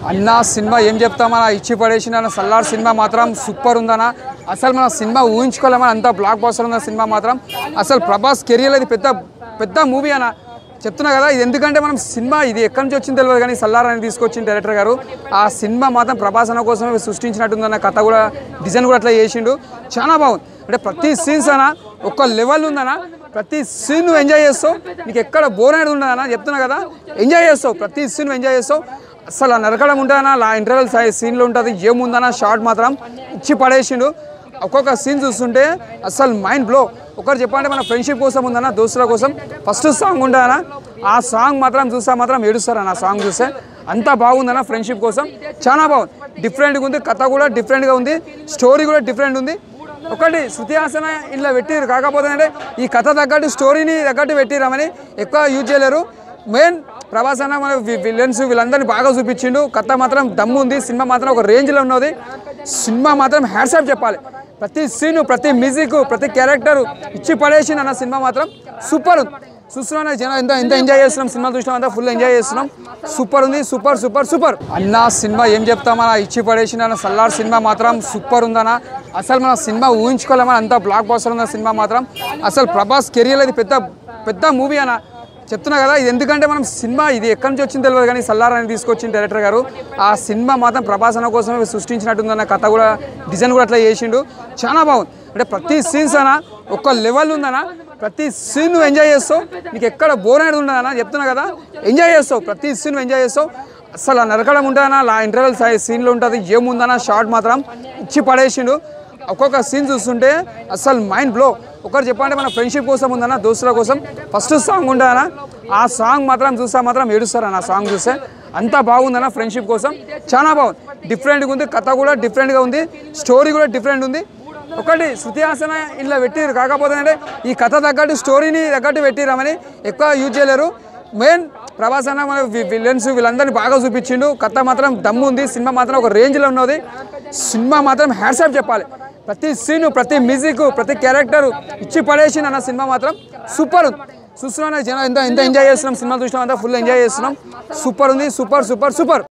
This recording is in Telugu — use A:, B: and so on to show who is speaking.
A: అన్న సినిమా ఏం చెప్తామన్నా ఇచ్చి పడేసిన సల్లార్ సినిమా మాత్రం సూపర్ ఉందన్న. అసలు మన సినిమా ఊహించుకోలేమని అంత బ్లాక్ బస్టర్ ఉన్న సినిమా మాత్రం. అసలు ప్రభాస్ కెరియర్ అది పెద్ద పెద్ద మూవీ అన్న చెప్తున్నా కదా. ఇది ఎందుకంటే మనం సినిమా ఇది ఎక్కడి నుంచి వచ్చింది తెలియదు, కానీ సల్లార్ అని తీసుకొచ్చిన డైరెక్టర్ గారు ఆ సినిమా మాత్రం ప్రభాస్ అన్న కోసమే సృష్టించినట్టుందన్న. కథ కూడా డిజైన్ కూడా అట్లా చేసిండు, చాలా బాగుంది. అంటే ప్రతి సీన్స్ అన్న ఒక లెవెల్ ఉందన్న. ప్రతి సీన్ నువ్వు ఎంజాయ్ చేస్తావు, నీకు ఎక్కడ బోర్ అనేది ఉండదన్న. చెప్తున్నా కదా, ఎంజాయ్ చేస్తావు, ప్రతి సీన్ నువ్వు ఎంజాయ్ చేస్తావు. అసలు నరకడం ఉంటుందన్న, ఇంటర్వెల్ సీన్లో ఉంటుంది, ఏముందన్న షార్ట్ మాత్రం ఇచ్చి పడేసిండు. ఒక్కొక్క సీన్ చూస్తుంటే అసలు మైండ్ బ్లో. ఒకటి చెప్పాలంటే మన ఫ్రెండ్షిప్ కోసం ఉందన్న, దోస్తుల కోసం. ఫస్ట్ సాంగ్ ఉంటుందన్న, ఆ సాంగ్ మాత్రం చూస్తే మాత్రం ఏడుస్తారన్న. ఆ సాంగ్ చూస్తే అంత బాగుందన్న, ఫ్రెండ్షిప్ కోసం చాలా బాగుంది. డిఫరెంట్గా ఉంది, కథ కూడా డిఫరెంట్గా ఉంది, స్టోరీ కూడా డిఫరెంట్ ఉంది. ఒకటి శృతి హాసన్ ఇలా పెట్టిరు, కాకపోతే అంటే ఈ కథ తగ్గట్టు స్టోరీని తగ్గట్టు పెట్టిరామని ఎక్కువ యూజ్ చేయలేరు. మెయిన్ ప్రభాస్ అన్న మన విలన్స్ వీళ్ళందరినీ బాగా చూపించిండు. కథ మాత్రం దమ్ము ఉంది, సినిమా మాత్రం ఒక రేంజ్లో ఉన్నది. సినిమా మాత్రం హ్యాట్సాప్ చెప్పాలి. ప్రతి సీను, ప్రతి మ్యూజిక్, ప్రతి క్యారెక్టరు ఇచ్చి పడేసింది అన్న. సినిమా మాత్రం సూపర్ ఉంది. చూస్తున్నాం జనం ఎంత ఎంజాయ్ చేస్తున్నాం, సినిమా చూసినాం అంతా ఫుల్ ఎంజాయ్ చేస్తున్నాం. సూపర్ ఉంది, సూపర్ సూపర్ సూపర్ అన్న. సినిమా ఏం చెప్తామన్నా ఇచ్చి పడేసిన సల్లార్ సినిమా మాత్రం సూపర్ ఉందన్న. అసలు మన సినిమా ఊహించుకోలేమని అంత బ్లాక్ బస్టర్ ఉన్న సినిమా మాత్రం. అసలు ప్రభాస్ కెరియర్ అది పెద్ద పెద్ద మూవీ అన్న చెప్తున్నా కదా. ఇది ఎందుకంటే మనం సినిమా ఇది ఎక్కడి నుంచి వచ్చింది తెలియదు, కానీ సల్లార్ అని తీసుకొచ్చిన డైరెక్టర్ గారు ఆ సినిమా మాత్రం ప్రభాస్ అన్న కోసమే సృష్టించినట్టుందన్న. కథ కూడా డిజైన్ కూడా అట్లా చేసిండు, చాలా బాగుంది. అంటే ప్రతి సీన్స్ అన్న ఒక లెవెల్ ఉందన్న. ప్రతి సీన్ నువ్వు ఎంజాయ్ చేస్తావు, నీకు ఎక్కడ బోర్ అనేది ఉండదన్న. చెప్తున్నా కదా, ఎంజాయ్ చేస్తావు, ప్రతి సీన్ నువ్వు ఎంజాయ్ చేస్తావు. అసలు నరకడం ఉంటుందన్న, ఇంటర్వెల్ సీన్లో ఉంటుంది, ఏముందన్న షార్ట్ మాత్రం ఇచ్చి పడేసిండు. ఒక్కొక్క సీన్ చూస్తుంటే అసలు మైండ్ బ్లో. ఒకటి చెప్పాలంటే మన ఫ్రెండ్షిప్ కోసం ఉందన్న, దోస్తుల కోసం. ఫస్ట్ సాంగ్ ఉంటుందన్న, ఆ సాంగ్ మాత్రం చూస్తే మాత్రం ఏడుస్తారన్న. ఆ సాంగ్ చూస్తే అంత బాగుందన్న, ఫ్రెండ్షిప్ కోసం చాలా బాగుంది. డిఫరెంట్గా ఉంది, కథ కూడా డిఫరెంట్గా ఉంది, స్టోరీ కూడా డిఫరెంట్ ఉంది. ఒకటి శృతి హాసన్ ఇలా పెట్టిరు, కాకపోతే అంటే ఈ కథ తగ్గట్టు స్టోరీని తగ్గట్టు పెట్టిరామని ఎక్కువ యూజ్ చేయలేరు. మెయిన్ ప్రభాస్ అన్న మన విలన్స్ వీళ్ళందరినీ బాగా చూపించిండు. కథ మాత్రం దమ్ము ఉంది, సినిమా మాత్రం ఒక రేంజ్లో ఉన్నది. సినిమా మాత్రం హ్యాట్సాప్ చెప్పాలి. ప్రతి సీను, ప్రతి మ్యూజిక్, ప్రతి క్యారెక్టరు ఇచ్చి పడేసింది అన్న. సినిమా మాత్రం సూపర్ ఉంది. చూస్తున్నాం జనం ఎంత ఎంజాయ్ చేస్తున్నాం, సినిమా చూసినాం అంతా ఫుల్ ఎంజాయ్ చేస్తున్నాం. సూపర్ ఉంది, సూపర్ సూపర్ సూపర్.